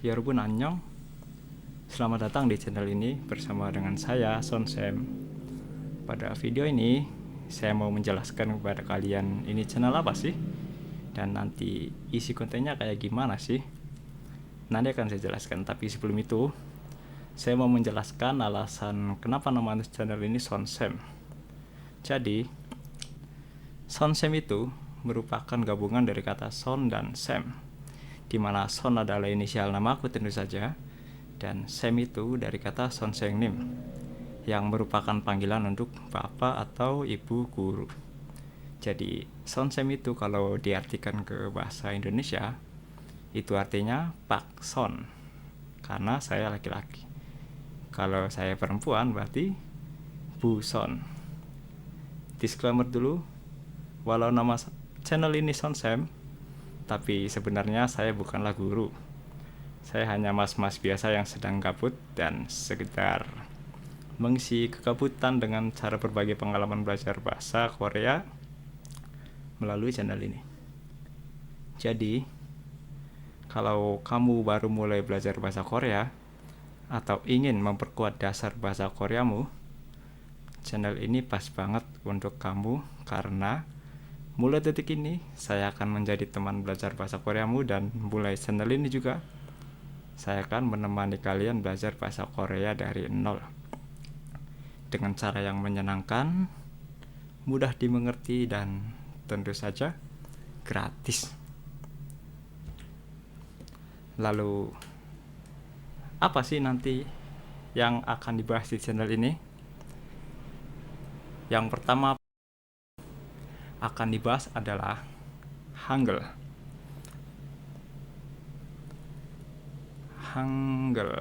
Yarbun Annyeong. Selamat datang di channel ini bersama dengan saya, Sonsem. Pada video ini, saya mau menjelaskan kepada kalian ini channel apa sih, dan nanti isi kontennya kayak gimana sih. Nanti akan saya jelaskan, tapi sebelum itu, saya mau menjelaskan alasan kenapa nama channel ini Sonsem. Jadi, Sonsem itu merupakan gabungan dari kata Son dan Sem, di mana Son adalah inisial namaku tentu saja, dan Sem itu dari kata Son Seng Nim, yang merupakan panggilan untuk bapak atau ibu guru. Jadi Son Sem itu kalau diartikan ke bahasa Indonesia, itu artinya Pak Son, karena saya laki-laki. Kalau saya perempuan berarti Bu Son. Disclaimer dulu, walau nama channel ini Sonsem, tapi sebenarnya saya bukanlah guru. Saya hanya mas-mas biasa yang sedang gabut dan sekedar mengisi kegabutan dengan cara berbagi pengalaman belajar bahasa Korea melalui channel ini. Jadi, kalau kamu baru mulai belajar bahasa Korea atau ingin memperkuat dasar bahasa Koreamu, channel ini pas banget untuk kamu karena mulai detik ini saya akan menjadi teman belajar bahasa Koreamu, dan mulai channel ini juga saya akan menemani kalian belajar bahasa Korea dari nol dengan cara yang menyenangkan, mudah dimengerti, dan tentu saja gratis. Lalu apa sih nanti yang akan dibahas di channel ini? Yang pertama akan dibahas adalah Hangul. Hangul.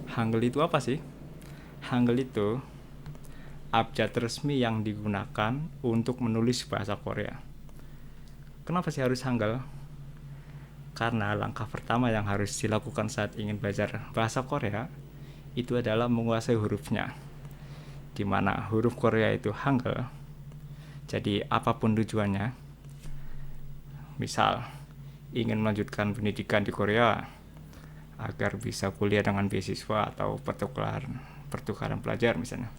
Hangul itu apa sih? Hangul itu abjad resmi yang digunakan untuk menulis bahasa Korea. Kenapa sih harus Hangul? Karena langkah pertama yang harus dilakukan saat ingin belajar bahasa Korea itu adalah menguasai hurufnya, di mana huruf Korea itu Hangul. Jadi apapun tujuannya, misal ingin melanjutkan pendidikan di Korea agar bisa kuliah dengan beasiswa atau pertukaran pelajar misalnya,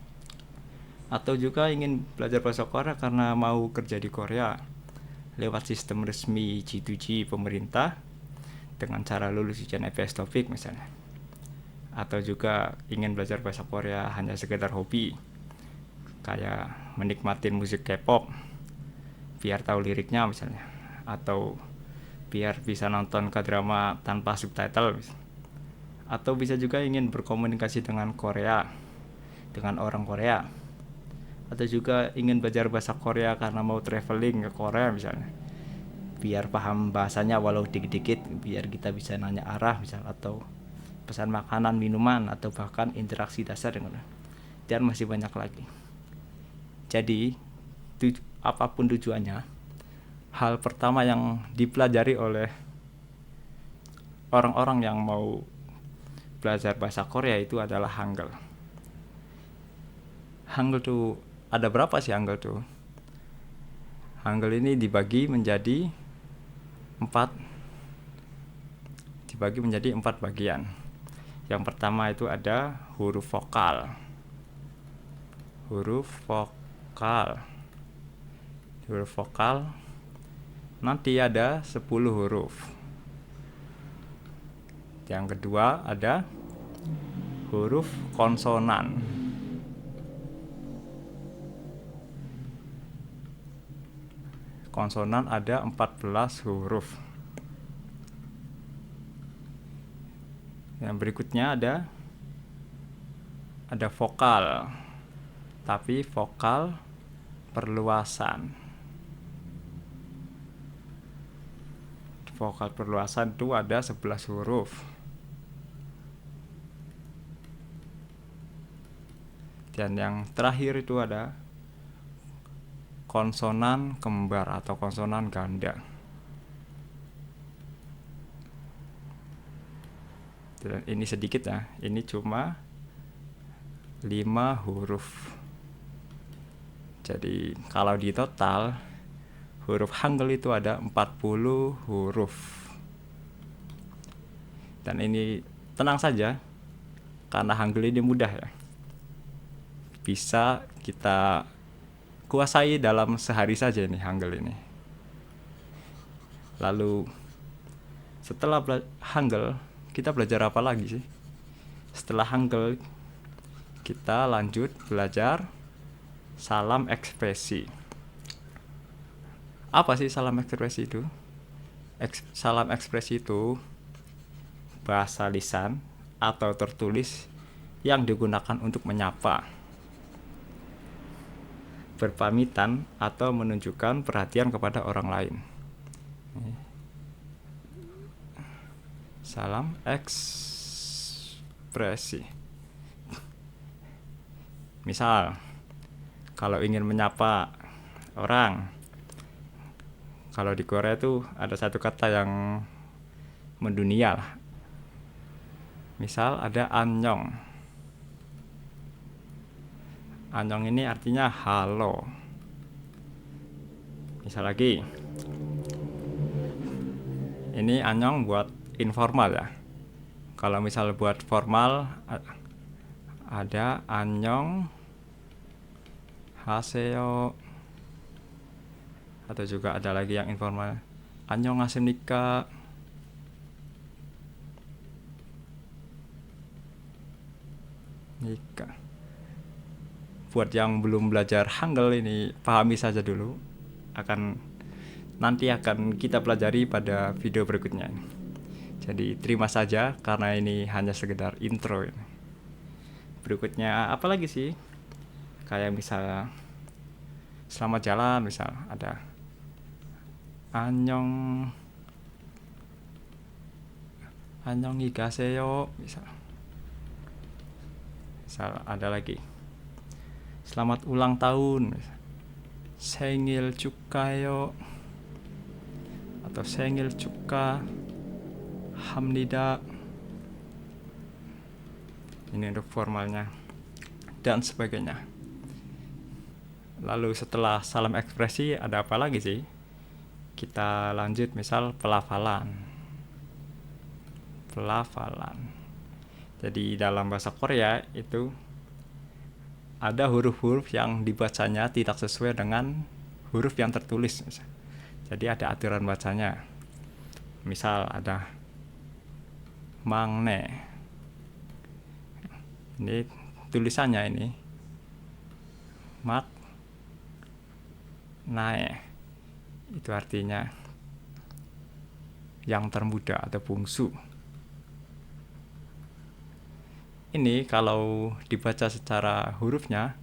atau juga ingin belajar bahasa Korea karena mau kerja di Korea lewat sistem resmi G2G pemerintah dengan cara lulus ujian EPS TOEIC misalnya, atau juga ingin belajar bahasa Korea hanya sekedar hobi kayak menikmatin musik K-pop biar tahu liriknya misalnya, atau biar bisa nonton K-drama tanpa subtitle, atau bisa juga ingin berkomunikasi dengan Korea, dengan orang Korea, atau juga ingin belajar bahasa Korea karena mau traveling ke Korea misalnya, biar paham bahasanya walau dikit-dikit, biar kita bisa nanya arah misalnya, atau pesan makanan, minuman, atau bahkan interaksi dasar dengan, dan masih banyak lagi. Jadi apapun tujuannya, hal pertama yang dipelajari oleh orang-orang yang mau belajar bahasa Korea itu adalah Hangul. Hangul tuh ada berapa sih Hangul tuh? Hangul ini dibagi menjadi empat bagian. Yang pertama itu ada huruf vokal. Huruf vokal nanti ada 10 huruf. Yang kedua ada huruf konsonan. Konsonan ada 14 huruf. Yang berikutnya ada vokal, tapi vokal perluasan. Vokal perluasan itu ada 11 huruf. Dan yang terakhir itu ada konsonan kembar atau konsonan ganda. Dan ini sedikit ya, ini cuma 5 huruf. Jadi kalau di total huruf Hangul itu ada 40 huruf. Dan ini tenang saja, karena Hangul ini mudah ya. Bisa kita kuasai dalam sehari saja ini Hangul ini. Lalu setelah Hangul, kita belajar apa lagi sih? Setelah Hangul, kita lanjut belajar salam ekspresi. Apa sih salam ekspresi itu? Salam ekspresi itu bahasa lisan atau tertulis yang digunakan untuk menyapa, berpamitan, atau menunjukkan perhatian kepada orang lain. Salam ekspresi. Misal, kalau ingin menyapa orang, kalau di Korea itu ada satu kata yang mendunia lah. Misal ada annyeong. Annyeong ini artinya halo. Misal lagi, ini annyeong buat informal ya. Kalau misal buat formal ada annyeong haseyo, atau juga ada lagi yang informal, annyeonghaseyo. Nika. Buat yang belum belajar Hangul ini, pahami saja dulu. Nanti akan kita pelajari pada video berikutnya. Jadi terima saja karena ini hanya sekedar intro ini. Berikutnya apa lagi sih? Kayak misal selamat jalan, misal ada annyeonghaseyo misal ada lagi selamat ulang tahun, 생일 축하요, atau 생일 축하합니다. Ini untuk formalnya dan sebagainya. Lalu setelah salam ekspresi ada apa lagi sih? Kita lanjut misal pelafalan. Jadi dalam bahasa Korea itu ada huruf-huruf yang dibacanya tidak sesuai dengan huruf yang tertulis. Jadi ada aturan bacanya. Misal ada mangne. Ini tulisannya ini mak nae. Itu artinya yang termuda atau bungsu. Ini kalau dibaca secara hurufnya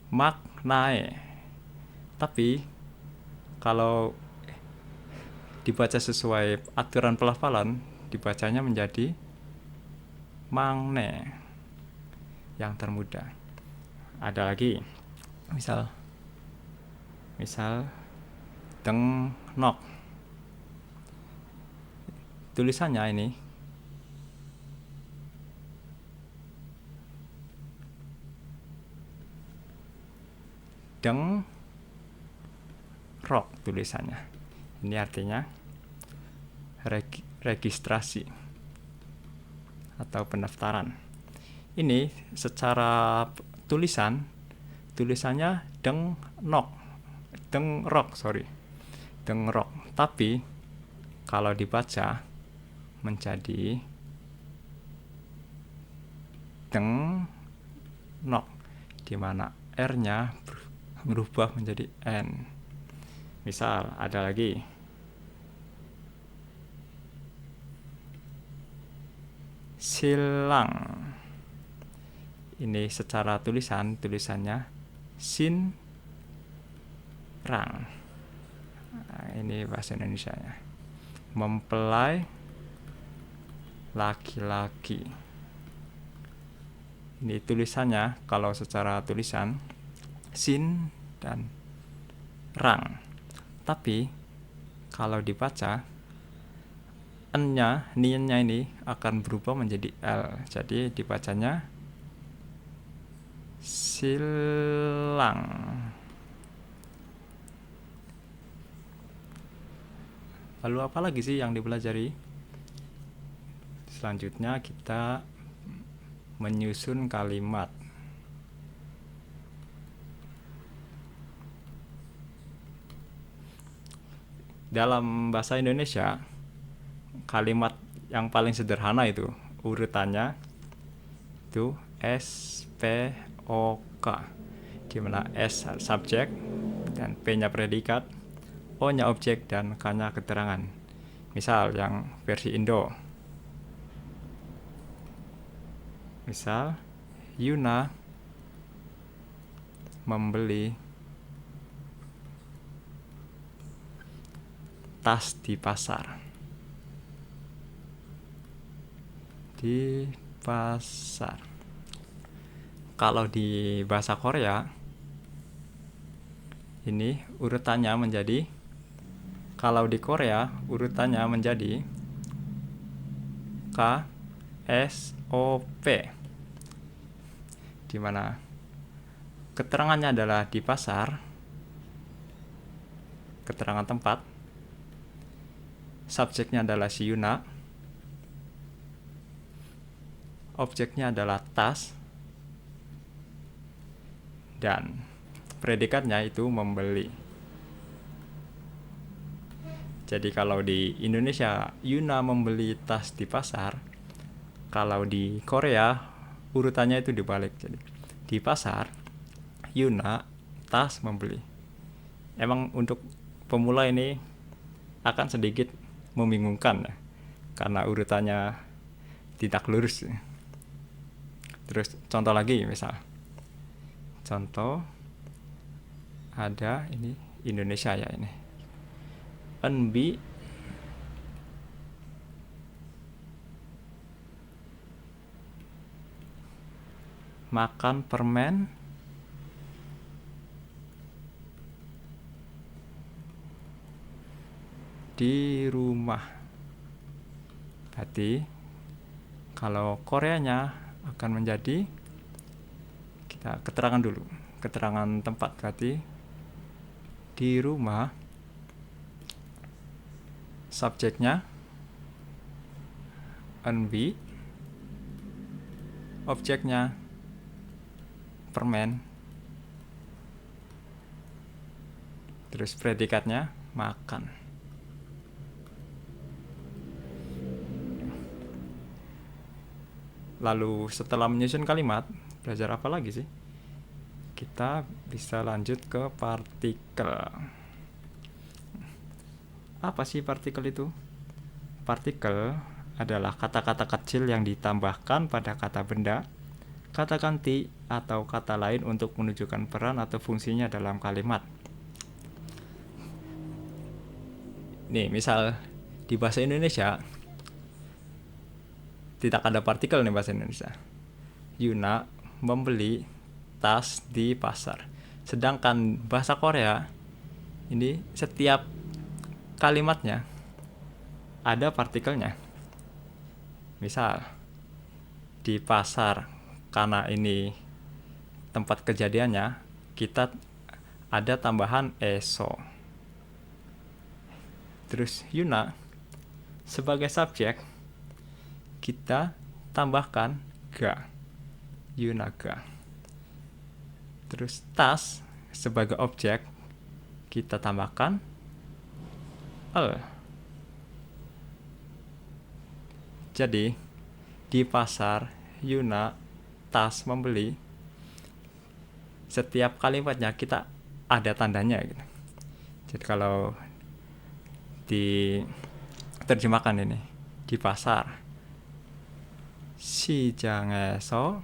maknae. Tapi kalau dibaca sesuai aturan pelafalan, dibacanya menjadi mangne, yang termuda. Ada lagi misal dengnok. Tulisannya ini dengrok tulisannya. Ini artinya registrasi atau pendaftaran. Ini secara tulisannya dengrok. Tapi kalau dibaca menjadi dengnok, di mana R-nya berubah menjadi N. Misal ada lagi silang. Ini secara tulisannya sin rang. Nah, ini bahasa Indonesianya. Mempelai laki-laki. Ini tulisannya kalau secara tulisan sin dan rang. Tapi kalau dibaca niannya ini akan berubah menjadi L. Jadi dibacanya silang. Lalu apa lagi sih yang dipelajari? Selanjutnya kita menyusun kalimat. Dalam bahasa Indonesia, kalimat yang paling sederhana itu urutannya itu S, P, O, K, di mana S subjek dan P-nya predikat, O-nya objek, dan K-nya keterangan. Misal yang versi Indo. Misal, Yuna membeli tas di pasar. Di pasar. Kalau di bahasa Korea, ini urutannya menjadi, kalau di Korea urutannya menjadi K, S, O, P, di mana keterangannya adalah di pasar, keterangan tempat, subjeknya adalah si Yuna, objeknya adalah tas, dan predikatnya itu membeli. Jadi kalau di Indonesia Yuna membeli tas di pasar, kalau di Korea urutannya itu dibalik. Jadi di pasar Yuna tas membeli. Emang untuk pemula ini akan sedikit membingungkan karena urutannya tidak lurus. Terus contoh lagi, misal contoh ada ini Indonesia ya, ini Enbi makan permen di rumah. Berarti kalau Koreanya akan menjadi, kita keterangan dulu, keterangan tempat, berarti di rumah, subjeknya Enbi, objeknya permen, terus predikatnya makan. Lalu setelah menyusun kalimat, belajar apa lagi sih? Kita bisa lanjut ke partikel. Apa sih partikel itu? Partikel adalah kata-kata kecil yang ditambahkan pada kata benda, kata ganti, atau kata lain untuk menunjukkan peran atau fungsinya dalam kalimat. Nih, misal di bahasa Indonesia tidak ada partikel nih bahasa Indonesia. Yuna membeli tas di pasar. Sedangkan bahasa Korea ini setiap kalimatnya ada partikelnya. Misal di pasar, karena ini tempat kejadiannya, kita ada tambahan eso. Terus Yuna sebagai subjek kita tambahkan ga, Yunaga. Terus tas sebagai objek kita tambahkan el. Jadi di pasar Yuna tas membeli, setiap kalimatnya kita ada tandanya gitu. Jadi kalau diterjemahkan ini di pasar, 시장에서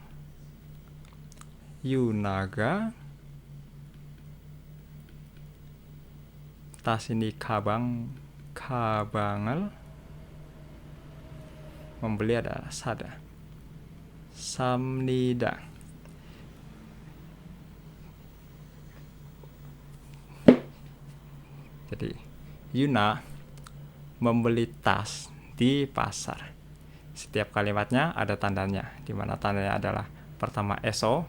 유나가 tas ini 가방을 membeli adalah sada, 삽니다. Jadi Yuna membeli tas di pasar. Setiap kalimatnya ada tandanya, di mana tandanya adalah pertama eso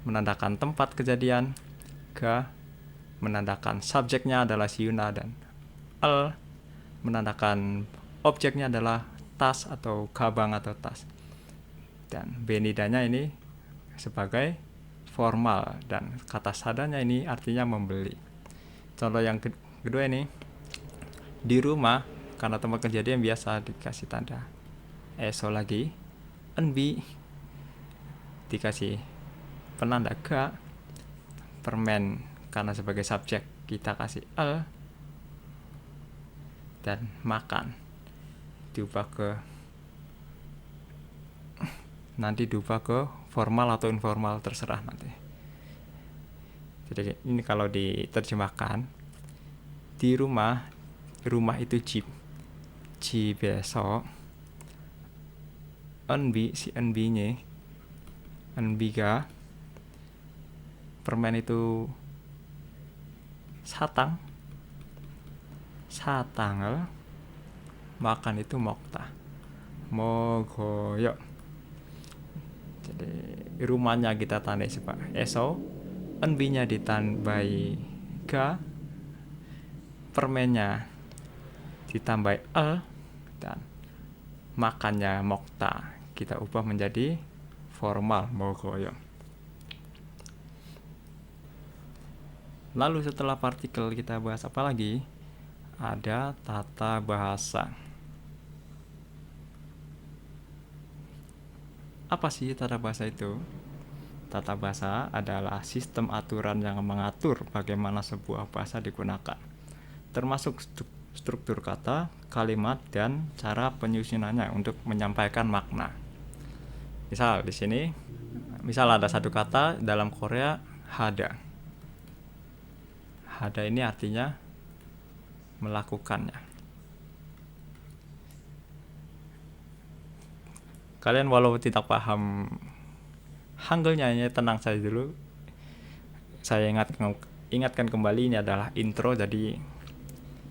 menandakan tempat kejadian, ga menandakan subjeknya adalah si Yuna, dan el menandakan objeknya adalah tas atau gabang atau tas. Dan benidanya ini sebagai formal, dan kata sadanya ini artinya membeli. Contoh yang kedua ini, di rumah, karena tempat kejadian biasa dikasih tanda eso lagi. Enbi dikasih penanda ga. Permen karena sebagai subjek kita kasih el. Dan makan diubah ke formal atau informal, terserah nanti. Jadi ini kalau diterjemahkan, di rumah itu ji besok, enbi si enbinya, enbiga, permen itu satangel, makan itu mokta, mogoyo. Jadi rumahnya kita tandai sebagai eso, enbinya ditambahi ga, permennya ditambahi el, dan makannya mokta kita ubah menjadi formal, mogoyo. Lalu setelah partikel kita bahas apa lagi? Ada tata bahasa. Apa sih tata bahasa itu? Tata bahasa adalah sistem aturan yang mengatur bagaimana sebuah bahasa digunakan, termasuk struktur kata, kalimat, dan cara penyusunannya untuk menyampaikan makna. Misal di sini, ada satu kata dalam Korea, hada. Hada ini artinya melakukannya. Kalian walau tidak paham Hangulnya, tenang saja dulu. Saya ingatkan kembali, ini adalah intro, jadi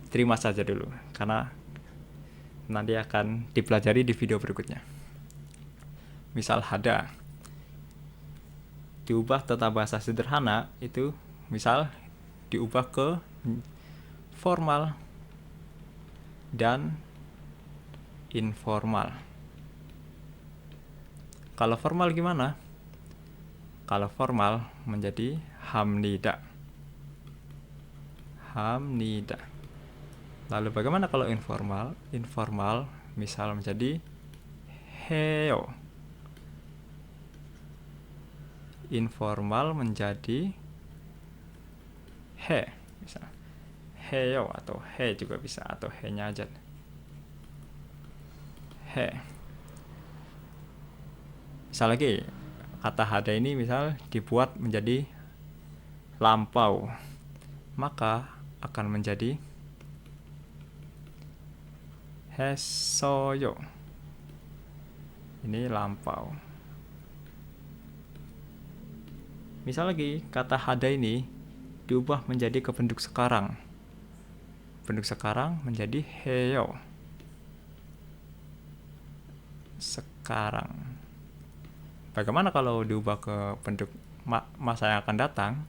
terima saja dulu, karena nanti akan dipelajari di video berikutnya. Misal hada diubah tata bahasa sederhana itu, misal diubah ke formal dan informal. Kalau formal gimana? Kalau formal menjadi hamnida. Lalu bagaimana kalau informal? Informal misal menjadi heyo. Informal menjadi he, misal heyo, atau he juga bisa, atau he-nya aja. He. Misal lagi, kata hada ini misal dibuat menjadi lampau, maka akan menjadi hesoyo. Ini lampau. Misal lagi, kata hada ini diubah menjadi ke bentuk sekarang. Bentuk sekarang menjadi heyo. Sekarang. Bagaimana kalau diubah ke bentuk masa yang akan datang?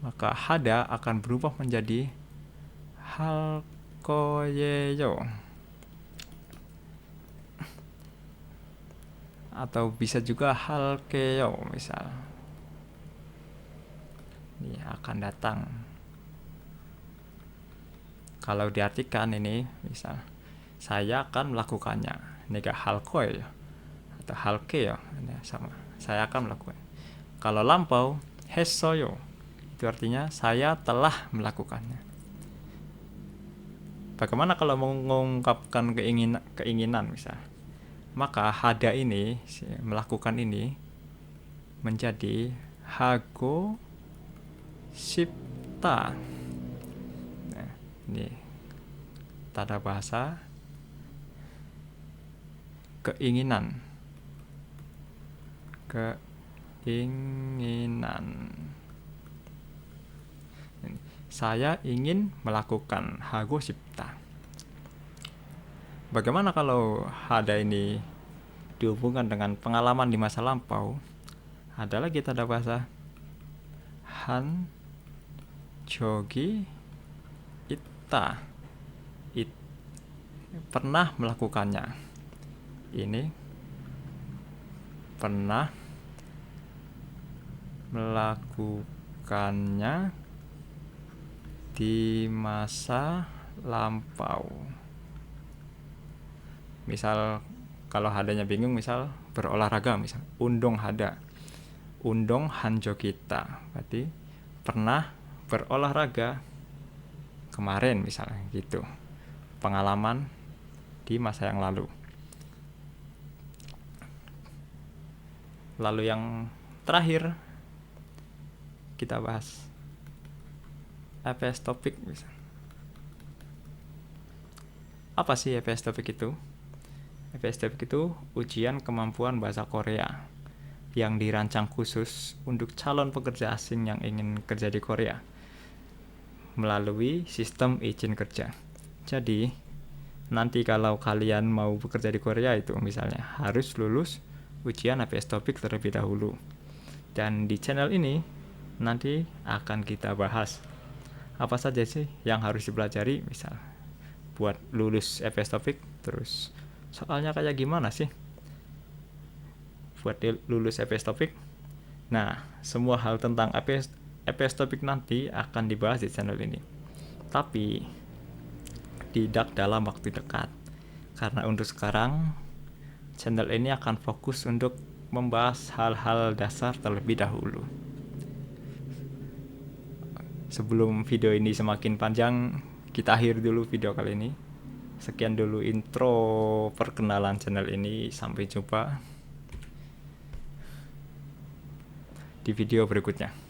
Maka hada akan berubah menjadi halkoyeyo. Atau bisa juga halkeyo misal. Ini akan datang. Kalau diartikan ini, misal saya akan melakukannya. Nega halkoyo atau halkeyo, sama. Saya akan melakukan. Kalau lampau, hesoyo. Itu artinya saya telah melakukannya. Bagaimana kalau mengungkapkan keinginan misal? Maka hada ini, melakukan ini, menjadi hago sipta. Nah, ini tata bahasa keinginan. Saya ingin melakukan hago sipta. Bagaimana kalau hada ini dihubungkan dengan pengalaman di masa lampau? Ada lagi tanda bahasa han jogi kita pernah melakukannya. Ini pernah melakukannya di masa lampau. Misal kalau hadanya bingung, misal berolahraga, misal undong hada, undong hanjo kita, berarti pernah berolahraga kemarin misalnya gitu, pengalaman di masa yang lalu. Lalu yang terakhir kita bahas EPS topik. Apa sih EPS topik itu? EPS topik itu ujian kemampuan bahasa Korea yang dirancang khusus untuk calon pekerja asing yang ingin kerja di Korea melalui sistem izin kerja. Jadi nanti kalau kalian mau bekerja di Korea itu misalnya harus lulus ujian EPS topik terlebih dahulu. Dan di channel ini nanti akan kita bahas apa saja sih yang harus dipelajari, misal buat lulus EPS topik, terus soalnya kayak gimana sih buat lulus EPS topik. Nah, semua hal tentang EPS topik nanti akan dibahas di channel ini, tapi tidak dalam waktu dekat, karena untuk sekarang channel ini akan fokus untuk membahas hal-hal dasar terlebih dahulu. Sebelum video ini semakin panjang, kita akhiri dulu video kali ini. Sekian dulu intro perkenalan channel ini. Sampai jumpa di video berikutnya.